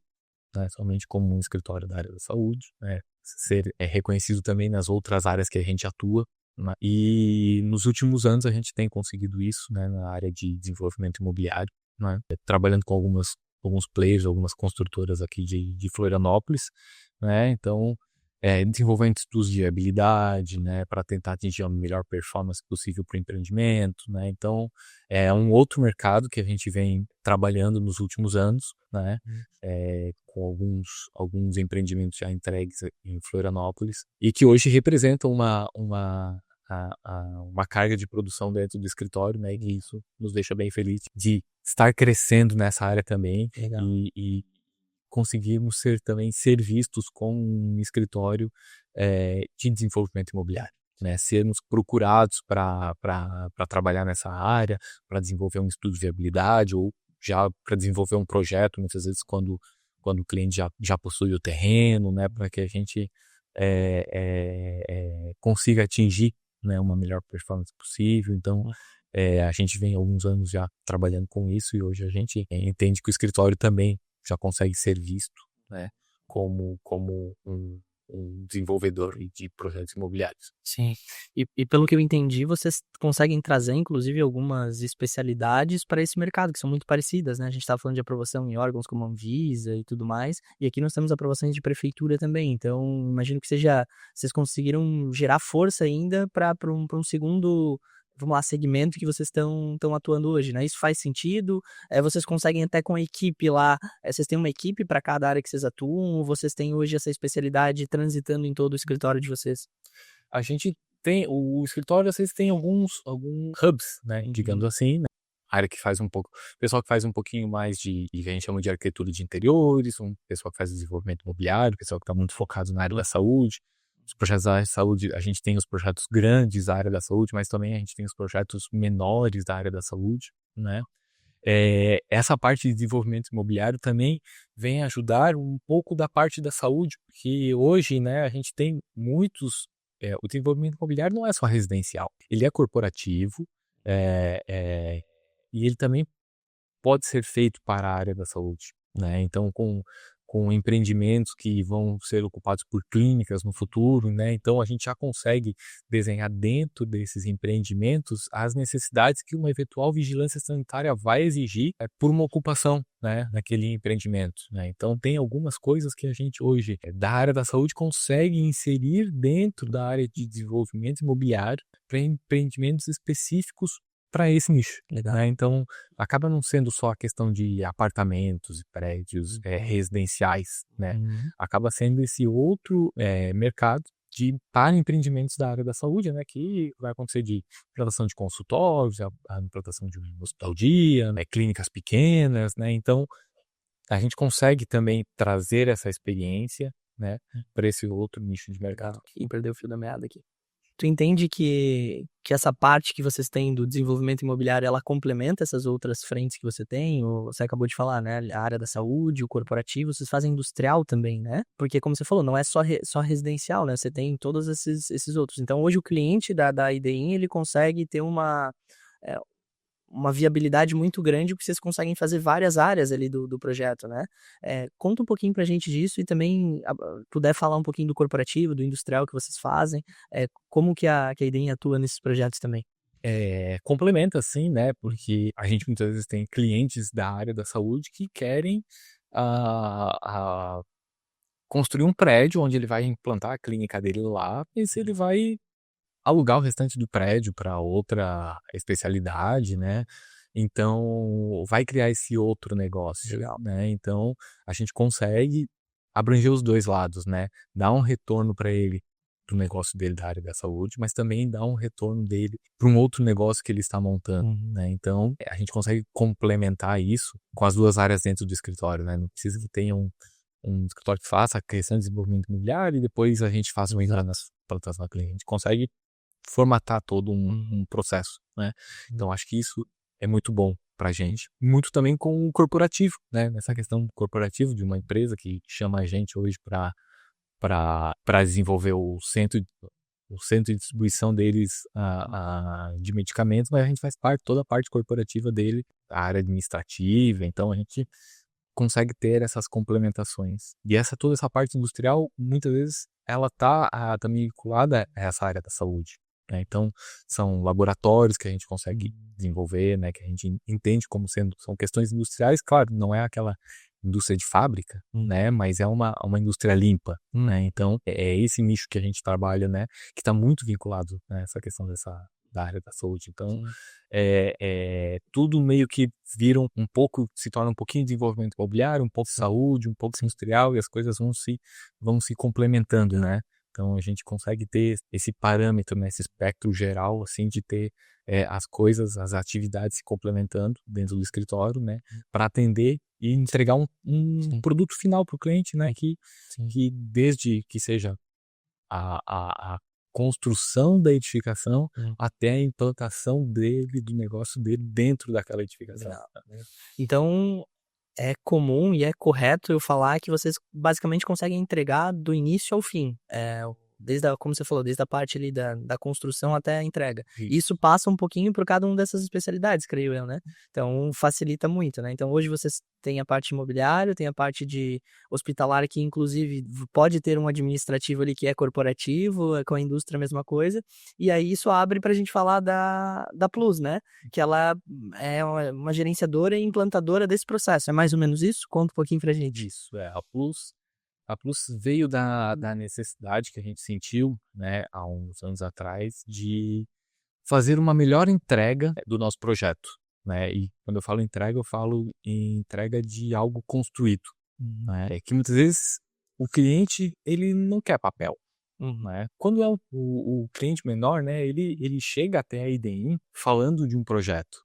né, somente como um escritório da área da saúde, né, ser reconhecido também nas outras áreas que a gente atua, né, e nos últimos anos a gente tem conseguido isso, né, na área de desenvolvimento imobiliário, né, trabalhando com alguns players, algumas construtoras aqui de Florianópolis, né, então desenvolvendo estudos de viabilidade, né, para tentar atingir a melhor performance possível para o empreendimento, né? Então, é um outro mercado que a gente vem trabalhando nos últimos anos, né? Com alguns empreendimentos já entregues em Florianópolis e que hoje representam uma carga de produção dentro do escritório, né? E isso nos deixa bem felizes de estar crescendo nessa área também. Legal. E conseguirmos ser vistos como um escritório de desenvolvimento imobiliário, né? Sermos procurados para trabalhar nessa área, para desenvolver um estudo de viabilidade ou já para desenvolver um projeto, muitas vezes quando o cliente já possui o terreno, né? Para que a gente consiga atingir, né, uma melhor performance possível. Então, a gente vem há alguns anos já trabalhando com isso e hoje a gente entende que o escritório também já consegue ser visto, né, como um desenvolvedor de projetos imobiliários. Sim. E pelo que eu entendi, vocês conseguem trazer, inclusive, algumas especialidades para esse mercado, que são muito parecidas, né? A gente estava falando de aprovação em órgãos como a Anvisa e tudo mais, e aqui nós temos aprovações de prefeitura também. Então, imagino que vocês conseguiram gerar força ainda para um segundo, vamos lá, segmento que vocês estão atuando hoje, né? Isso faz sentido? Vocês conseguem até com a equipe lá, vocês têm uma equipe para cada área que vocês atuam, ou vocês têm hoje essa especialidade transitando em todo o escritório de vocês? A gente tem, o escritório às vezes tem alguns hubs, né, digamos assim, né? Área que faz um pouco, pessoal que faz um pouquinho mais que a gente chama de arquitetura de interiores, um pessoal que faz desenvolvimento imobiliário, pessoal que está muito focado na área da saúde. Os projetos da área de saúde, a gente tem os projetos grandes da área da saúde, mas também a gente tem os projetos menores da área da saúde, né? Essa parte de desenvolvimento imobiliário também vem ajudar um pouco da parte da saúde, porque hoje, né, a gente tem o desenvolvimento imobiliário não é só residencial, ele é corporativo, e ele também pode ser feito para a área da saúde, né? Então, com empreendimentos que vão ser ocupados por clínicas no futuro, né? Então, a gente já consegue desenhar dentro desses empreendimentos as necessidades que uma eventual vigilância sanitária vai exigir por uma ocupação, né, naquele empreendimento, né? Então, tem algumas coisas que a gente hoje, da área da saúde, consegue inserir dentro da área de desenvolvimento imobiliário para empreendimentos específicos para esse nicho, né? Então, acaba não sendo só a questão de apartamentos e prédios residenciais, né? Acaba sendo esse outro mercado para empreendimentos da área da saúde, né? Que vai acontecer de implantação de consultórios, a implantação de um hospital-dia, né? Clínicas pequenas, né? Então, a gente consegue também trazer essa experiência, né, para esse outro nicho de mercado. Ih, perdeu o fio da meada aqui. Tu entende que essa parte que vocês têm do desenvolvimento imobiliário, ela complementa essas outras frentes que você tem? Ou você acabou de falar, né? A área da saúde, o corporativo, vocês fazem industrial também, né? Porque, como você falou, não é só residencial, né? Você tem todos esses outros. Então, hoje o cliente da IDIN, ele consegue ter uma viabilidade muito grande, porque vocês conseguem fazer várias áreas ali do projeto, né? Conta um pouquinho pra gente disso e também puder falar um pouquinho do corporativo, do industrial que vocês fazem, como que a IDEM atua nesses projetos também. Complementa, sim, né? Porque a gente muitas vezes tem clientes da área da saúde que querem construir um prédio onde ele vai implantar a clínica dele lá, e se ele vai alugar o restante do prédio para outra especialidade, né? Então, vai criar esse outro negócio, Legal. né? Então, a gente consegue abranger os dois lados, né? Dar um retorno para ele do negócio dele da área da saúde, mas também dar um retorno dele para um outro negócio que ele está montando, né? Então, a gente consegue complementar isso com as duas áreas dentro do escritório, né? Não precisa que tenha um escritório que faça a questão de desenvolvimento imobiliário e depois a gente faça uma entrada nas plantações da cliente. A gente consegue formatar todo um processo, né? Então, acho que isso é muito bom pra gente. Muito também com o corporativo, né? Nessa questão corporativa de uma empresa que chama a gente hoje para desenvolver o centro de distribuição deles de medicamentos, mas a gente faz toda a parte corporativa dele, a área administrativa, então a gente consegue ter essas complementações. E toda essa parte industrial, muitas vezes, ela tá também vinculada a essa área da saúde, né? Então, são laboratórios que a gente consegue desenvolver, né? Que a gente entende como são questões industriais, claro, não é aquela indústria de fábrica, né? Mas é uma indústria limpa, né? Então, é esse nicho que a gente trabalha, né? Que está muito vinculado, né? Essa questão da área da saúde. Então, tudo meio que vira um pouco, se torna um pouquinho de desenvolvimento imobiliário, um pouco de saúde, um pouco de industrial, e as coisas vão se complementando, né? Então, a gente consegue ter esse parâmetro, né? Esse espectro geral, assim, de ter as coisas, as atividades se complementando dentro do escritório, né? Para atender e entregar um produto final para o cliente, né? Que desde que seja a construção da edificação até a implantação do negócio dele dentro daquela edificação. Então, é comum e é correto eu falar que vocês basicamente conseguem entregar do início ao fim. Como você falou, desde a parte ali da construção até a entrega. Isso passa um pouquinho por cada uma dessas especialidades, creio eu, né? Então, facilita muito, né? Então, hoje vocês têm a parte imobiliária, tem a parte de hospitalar, que inclusive pode ter um administrativo ali que é corporativo, com a indústria a mesma coisa, e aí isso abre pra gente falar da Plus, né? Que ela é uma gerenciadora e implantadora desse processo. É mais ou menos isso? Conta um pouquinho pra gente. Isso, a Plus veio da necessidade que a gente sentiu, né, há uns anos atrás, de fazer uma melhor entrega do nosso projeto, né? E quando eu falo em entrega de algo construído, né? É que muitas vezes o cliente, ele não quer papel, né? Quando é o cliente menor, né, ele chega até a IDEM falando de um projeto,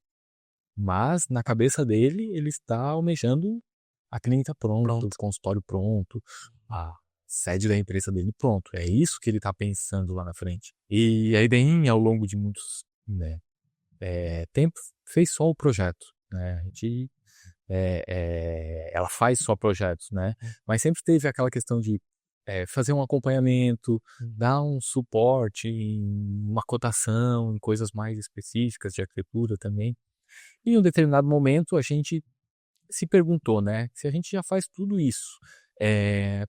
mas na cabeça dele, ele está almejando a clínica pronta, o consultório pronto, a sede da empresa dele pronto. É isso que ele está pensando lá na frente. E a IDEM, ao longo de muitos tempos, fez só o projeto, né? A gente, ela faz só projetos, né? Mas sempre teve aquela questão de fazer um acompanhamento, dar um suporte, uma cotação, em coisas mais específicas de arquitetura também. E em um determinado momento a gente se perguntou, né, se a gente já faz tudo isso,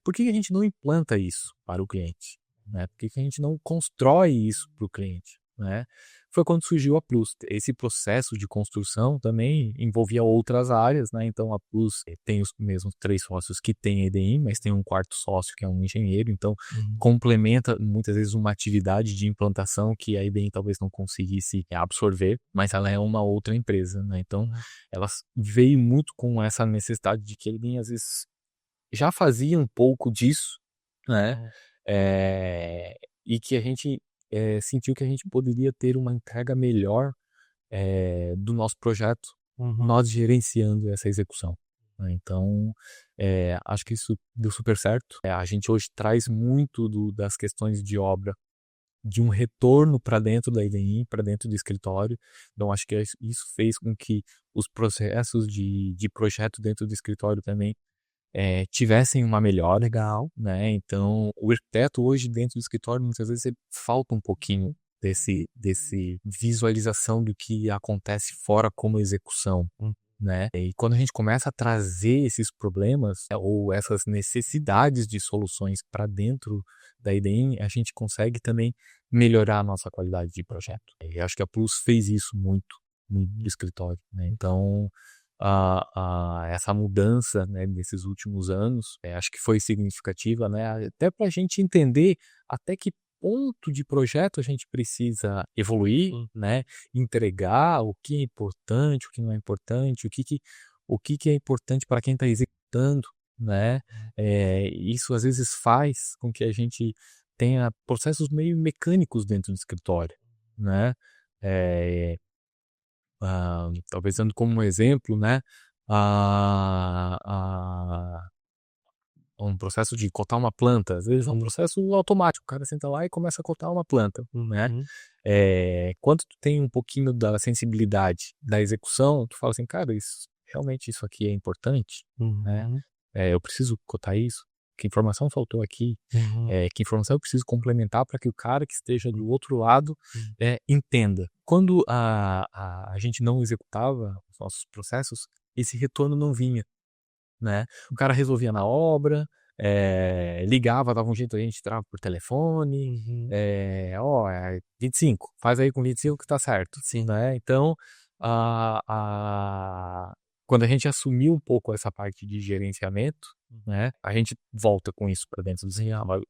por que a gente não implanta isso para o cliente, né? Por que a gente não constrói isso para o cliente, né? Foi quando surgiu a Plus. Esse processo de construção também envolvia outras áreas, né? Então a Plus tem os mesmos 3 sócios que tem a EDM, mas tem um quarto sócio que é um engenheiro, então complementa muitas vezes uma atividade de implantação que a IBM talvez não conseguisse absorver, mas ela é uma outra empresa, né? Então ela veio muito com essa necessidade de que a IBM às vezes já fazia um pouco disso, né? E que a gente sentiu que a gente poderia ter uma entrega melhor do nosso projeto, nós gerenciando essa execução, né? Então, acho que isso deu super certo. A gente hoje traz muito das questões de obra, de um retorno para dentro da IDEM, para dentro do escritório. Então, acho que isso fez com que os processos de projeto dentro do escritório também tivessem uma melhora. Legal. Né? Então, o arquiteto hoje dentro do escritório, muitas vezes falta um pouquinho desse visualização do que acontece fora como execução, né? E quando a gente começa a trazer esses problemas ou essas necessidades de soluções para dentro da IDEM, a gente consegue também melhorar a nossa qualidade de projeto. E acho que a Plus fez isso muito no escritório, né? Então, essa mudança, né, nesses últimos anos, acho que foi significativa, né, até para a gente entender até que ponto de projeto a gente precisa evoluir, né, entregar o que é importante, o que não é importante, o que é importante para quem está executando, né, isso às vezes faz com que a gente tenha processos meio mecânicos dentro do escritório, né, talvez dando como um exemplo, né, um processo de cotar uma planta, às vezes é um processo automático, o cara senta lá e começa a cotar uma planta, né? Quando tu tem um pouquinho da sensibilidade da execução, tu fala assim, cara, realmente isso aqui é importante, né? Eu preciso cotar isso, que informação faltou aqui, que informação eu preciso complementar para que o cara que esteja do outro lado entenda. Quando a gente não executava os nossos processos, esse retorno não vinha, né? O cara resolvia na obra, ligava, dava um jeito, a gente entrava por telefone, 25, faz aí com 25 que tá certo. Sim. Né? Então, Quando a gente assumiu um pouco essa parte de gerenciamento, né, a gente volta com isso para dentro do escritório.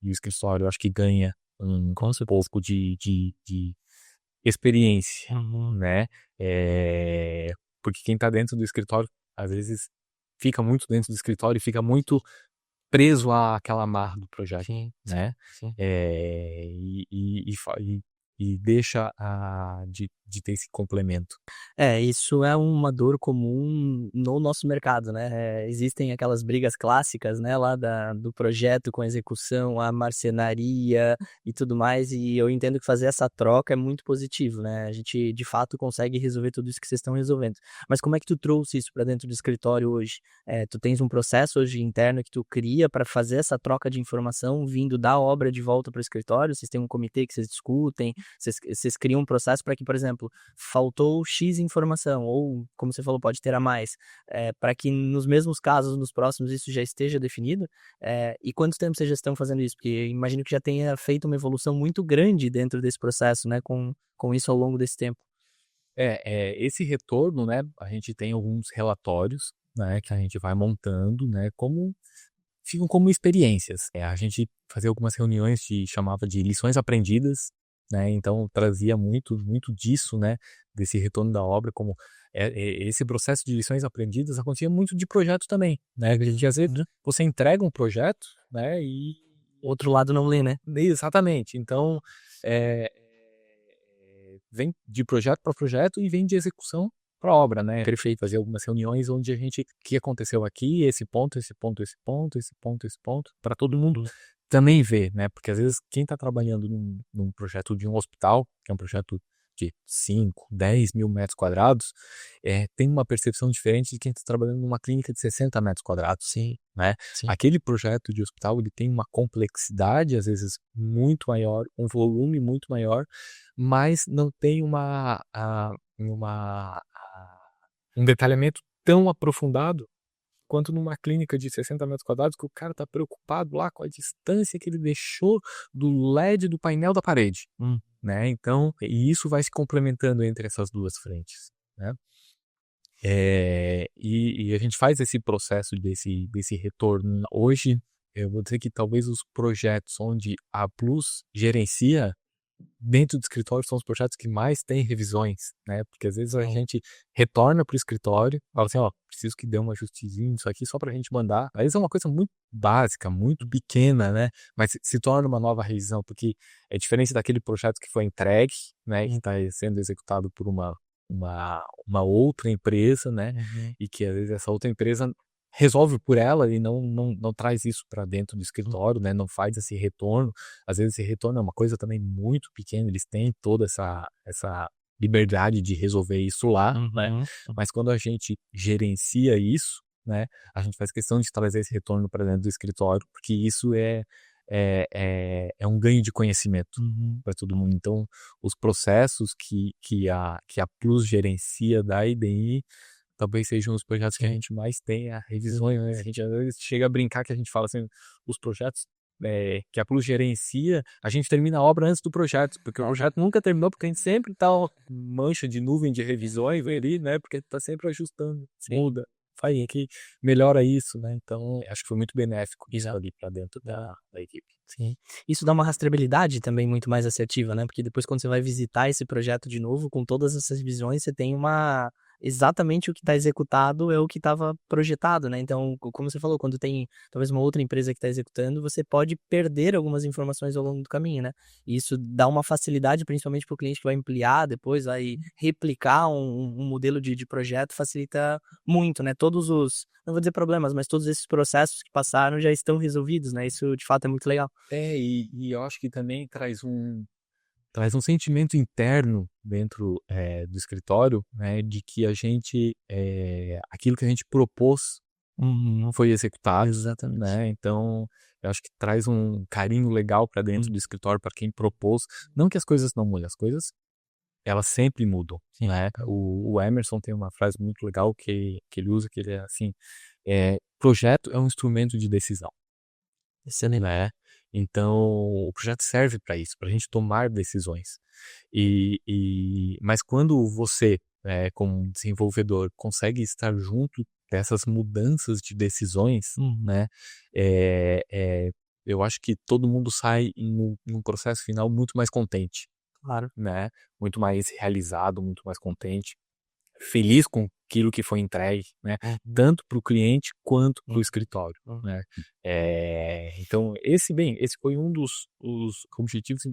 E o escritório, eu acho que ganha um pouco de experiência, né? Porque quem está dentro do escritório, às vezes, fica muito dentro do escritório e fica muito preso àquela amarra do projeto, né? Sim. E deixa de ter esse complemento. Isso é uma dor comum no nosso mercado, né? Existem aquelas brigas clássicas, né, lá do projeto com a execução, a marcenaria e tudo mais, e eu entendo que fazer essa troca é muito positivo, né? A gente, de fato, consegue resolver tudo isso que vocês estão resolvendo. Mas como é que tu trouxe isso para dentro do escritório hoje? Tu tens um processo hoje interno que tu cria para fazer essa troca de informação vindo da obra de volta para o escritório? Vocês têm um comitê que vocês discutem? Vocês criam um processo para que, por exemplo, faltou X informação, ou, como você falou, pode ter a mais, para que nos mesmos casos, nos próximos, isso já esteja definido? E quanto tempo vocês já estão fazendo isso? Porque imagino que já tenha feito uma evolução muito grande dentro desse processo, né, com isso ao longo desse tempo. Esse retorno, né, a gente tem alguns relatórios, né, que a gente vai montando, né, ficam como experiências. A gente fazia algumas reuniões chamava de lições aprendidas, né, então trazia muito disso, né, desse retorno da obra, como esse processo de lições aprendidas acontecia muito de projeto também, né, que a gente às vezes você entrega um projeto, né, e Outro lado não lê, né? exatamente, então vem de projeto para projeto e vem de execução para obra, né? Perfeito. Fazer algumas reuniões onde a gente, o que aconteceu aqui, esse ponto, para todo mundo também ver, né? Porque às vezes quem está trabalhando num projeto de um hospital, que é um projeto de 5, 10 mil metros quadrados, tem uma percepção diferente de quem está trabalhando numa clínica de 60 metros quadrados. Sim. Né? Sim. Aquele projeto de hospital, ele tem uma complexidade, às vezes, muito maior, um volume muito maior, mas não tem um detalhamento tão aprofundado quanto numa clínica de 60 metros quadrados, que o cara está preocupado lá com a distância que ele deixou do LED do painel da parede, né? Então, e isso vai se complementando entre essas duas frentes, né? E a gente faz esse processo desse retorno. Hoje, eu vou dizer que talvez os projetos onde a Plus gerencia dentro do escritório são os projetos que mais têm revisões, né? Porque às vezes a gente retorna para o escritório, fala assim, preciso que dê um ajustezinho nisso aqui só para a gente mandar. Às vezes é uma coisa muito básica, muito pequena, né? Mas se torna uma nova revisão, porque é diferente daquele projeto que foi entregue, né? Que está sendo executado por uma outra empresa, né? E que às vezes essa outra empresa resolve por ela e não traz isso para dentro do escritório, né? Não faz esse retorno. Às vezes esse retorno é uma coisa também muito pequena, eles têm toda essa liberdade de resolver isso lá, né? Mas quando a gente gerencia isso, né? A gente faz questão de trazer esse retorno para dentro do escritório, porque isso é um ganho de conhecimento para todo mundo. Então, os processos que a Plus gerencia da IDI talvez sejam os projetos que a gente mais tem a revisões, né? A gente às vezes chega a brincar que a gente fala assim, os projetos que a Plus gerencia, a gente termina a obra antes do projeto, porque o projeto nunca terminou, porque a gente sempre tá mancha de nuvem de revisões, vem ali, né? Porque tá sempre ajustando, muda, faz aqui, melhora isso, né? Então, acho que foi muito benéfico isso ali para dentro da equipe. Sim. Isso dá uma rastreabilidade também muito mais assertiva, né? Porque depois quando você vai visitar esse projeto de novo, com todas essas visões, você tem exatamente o que está executado é o que estava projetado, né? Então, como você falou, quando tem talvez uma outra empresa que está executando, você pode perder algumas informações ao longo do caminho, né? E isso dá uma facilidade, principalmente para o cliente que vai ampliar depois, vai replicar um modelo de projeto, facilita muito, né? Não vou dizer problemas, mas todos esses processos que passaram já estão resolvidos, né? Isso de fato é muito legal. E eu acho que também traz um sentimento interno dentro do escritório, né, de que aquilo que a gente propôs foi executado, Exatamente. né? Então, eu acho que traz um carinho legal para dentro do escritório para quem propôs. Não que as coisas não mudem, as coisas elas sempre mudam, né? O Emerson tem uma frase muito legal que ele usa, que ele é assim, projeto é um instrumento de decisão. Excelente. Né? Então, o projeto serve para isso, para a gente tomar decisões. Mas quando você como um desenvolvedor, consegue estar junto dessas mudanças de decisões, né? Eu acho que todo mundo sai em um processo final muito mais contente, Claro. né? Muito mais realizado, muito mais contente, feliz com aquilo que foi entregue, né? Tanto para o cliente quanto para o escritório, né? Então, esse foi um dos os objetivos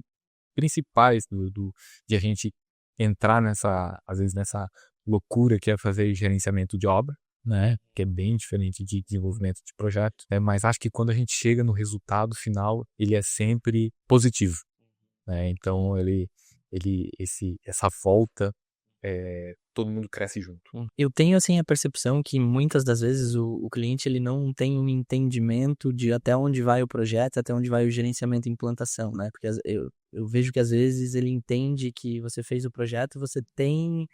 principais de a gente entrar às vezes nessa loucura que é fazer gerenciamento de obra, né? Que é bem diferente de desenvolvimento de projeto, mas acho que quando a gente chega no resultado final, ele é sempre positivo, né? Então, essa volta, todo mundo cresce junto. Eu tenho, assim, a percepção que muitas das vezes o cliente ele não tem um entendimento de até onde vai o projeto, até onde vai o gerenciamento e implantação, né? Porque eu vejo que às vezes ele entende que você fez o projeto, você tem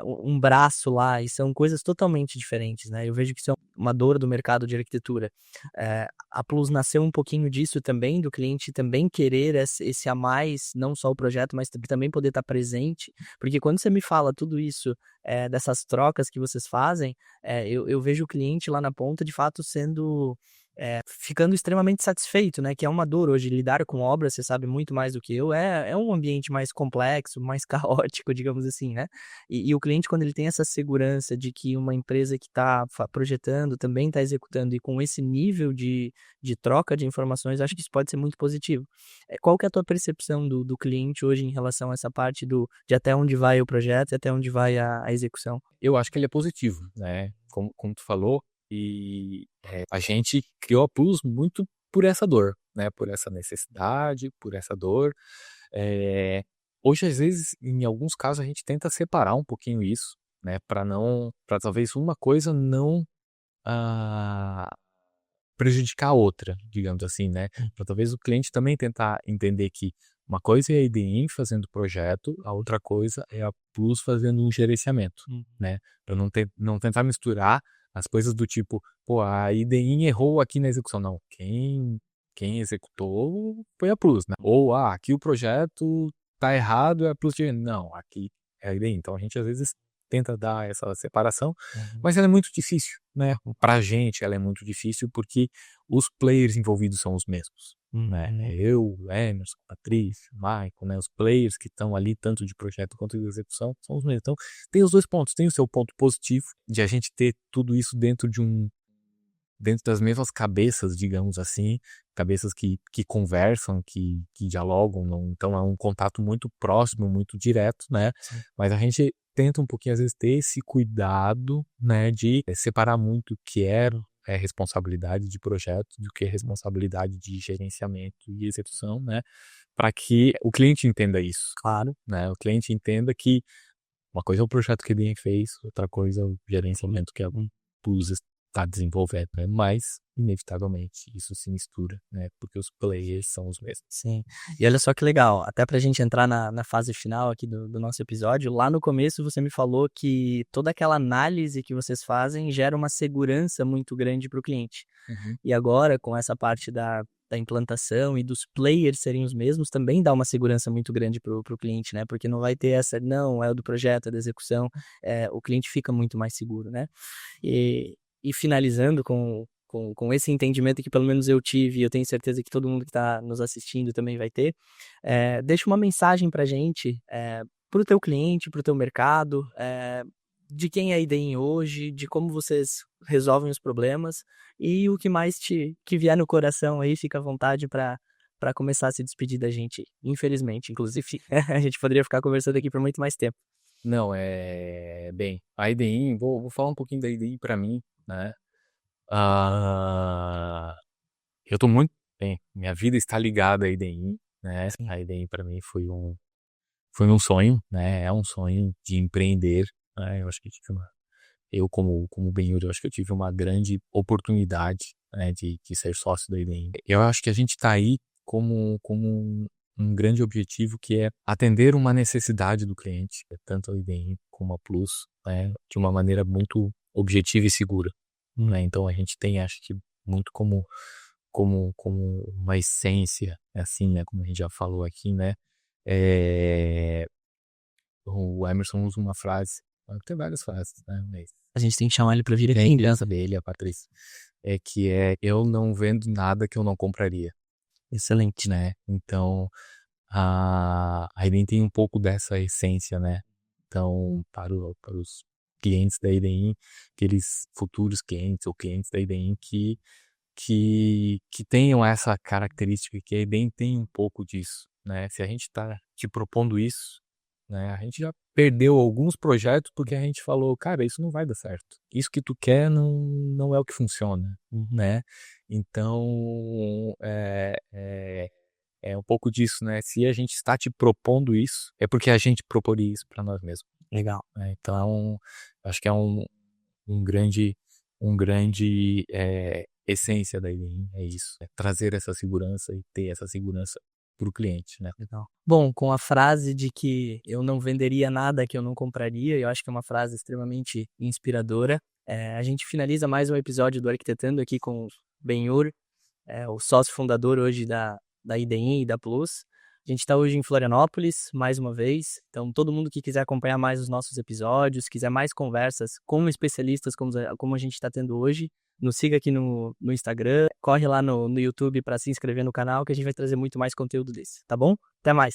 um braço lá e são coisas totalmente diferentes, né? Eu vejo que isso é uma dor do mercado de arquitetura. A Plus nasceu um pouquinho disso também, do cliente também querer esse a mais, não só o projeto, mas também poder estar presente, porque quando você me fala tudo isso, dessas trocas que vocês fazem, eu vejo o cliente lá na ponta, de fato, ficando extremamente satisfeito, né, que é uma dor hoje lidar com obras, você sabe muito mais do que eu, é um ambiente mais complexo, mais caótico, digamos assim, né, e o cliente quando ele tem essa segurança de que uma empresa que está projetando também está executando e com esse nível de troca de informações, acho que isso pode ser muito positivo. Qual que é a tua percepção do cliente hoje em relação a essa parte de até onde vai o projeto e até onde vai a execução? Eu acho que ele é positivo, né? Como tu falou, a gente criou a Plus muito por essa dor, né? Por essa necessidade, por essa dor. Hoje, às vezes, em alguns casos, a gente tenta separar um pouquinho isso, né? Para talvez uma coisa não ah, prejudicar a outra, digamos assim, né? Para talvez o cliente também tentar entender que uma coisa é a IDEM fazendo o projeto, a outra coisa é a Plus fazendo um gerenciamento, né? Para não tentar misturar as coisas do tipo, pô, a IDEM errou aqui na execução. Não, quem executou foi a Plus, né? Ou, aqui o projeto tá errado, é a Plus. Não, aqui é a IDEM. Então a gente às vezes tenta dar essa separação, mas ela é muito difícil, né? Pra gente ela é muito difícil porque os players envolvidos são os mesmos, né? Eu, o Emerson, a Patrícia, o Michael, né? Os players que estão ali, tanto de projeto quanto de execução, são os mesmos. Então, tem os dois pontos. Tem o seu ponto positivo de a gente ter tudo isso dentro das mesmas cabeças, digamos assim, cabeças que conversam, que dialogam, então é um contato muito próximo, muito direto, né? Sim. Mas a gente tenta um pouquinho, às vezes, ter esse cuidado, né, de separar muito o que é responsabilidade de projeto do que é responsabilidade de gerenciamento e execução, né? Para que o cliente entenda isso. Claro. Né? O cliente entenda que uma coisa é o projeto que ele fez, outra coisa é o gerenciamento que a Plus está desenvolvendo, né? Mas, inevitavelmente, isso se mistura, né? Porque os players são os mesmos. Sim. E olha só que legal, até pra gente entrar na fase final aqui do nosso episódio, lá no começo você me falou que toda aquela análise que vocês fazem gera uma segurança muito grande para o cliente. E agora, com essa parte da implantação e dos players serem os mesmos, também dá uma segurança muito grande pro cliente, né? Porque não vai ter não, é o do projeto, é da execução, o cliente fica muito mais seguro, né? E finalizando com esse entendimento que pelo menos eu tive, e eu tenho certeza que todo mundo que está nos assistindo também vai ter, deixa uma mensagem pra gente, pro teu cliente, pro teu mercado, de quem é a IDEM hoje, de como vocês resolvem os problemas e o que mais que vier no coração aí, fica à vontade para começar a se despedir da gente, infelizmente, inclusive, a gente poderia ficar conversando aqui por muito mais tempo. Não, bem, a IDEM, vou falar um pouquinho da IDEM para mim, né? Eu tô muito bem, minha vida está ligada à IDEM, né? Sim. A IDEM para mim foi um sonho, né? É um sonho de empreender, né? Eu acho que eu como Benhur, eu acho que eu tive uma grande oportunidade, né, de ser sócio da IDEM. Eu acho que a gente tá aí como um grande objetivo que é atender uma necessidade do cliente, tanto a IDEM como a Plus, né, de uma maneira muito objetiva e segura, né? Então a gente tem, acho que, muito como uma essência, assim, né, como a gente já falou aqui, né? O Emerson usa uma frase Tem várias frases, né? Mas A gente tem que chamar ele pra vir aqui, tem então. essa dele, a Patrícia, que é eu não vendo nada que eu não compraria, Excelente. né? Então, a Idem tem um pouco dessa essência, né? Então, para os clientes da Idem, aqueles futuros clientes ou clientes da Idem que tenham essa característica, que a Idem tem um pouco disso, né? Se a gente está te propondo isso, né? A gente já perdeu alguns projetos porque a gente falou, cara, isso não vai dar certo. Isso que tu quer não é o que funciona, né? Então, é um pouco disso, né? Se a gente está te propondo isso, é porque a gente proporia isso para nós mesmos, Legal. né? Então, acho que é um grande, essência da IDEM, é isso, é trazer essa segurança e ter essa segurança para o cliente, né? Legal. Bom, com a frase de que eu não venderia nada que eu não compraria, eu acho que é uma frase extremamente inspiradora. A gente finaliza mais um episódio do Arquitetando aqui com o Benhur, o sócio fundador hoje da IDEM e da Plus. A gente está hoje em Florianópolis, mais uma vez. Então, todo mundo que quiser acompanhar mais os nossos episódios, quiser mais conversas com especialistas como a gente está tendo hoje, nos siga aqui no Instagram, corre lá no YouTube para se inscrever no canal, que a gente vai trazer muito mais conteúdo desse, tá bom? Até mais!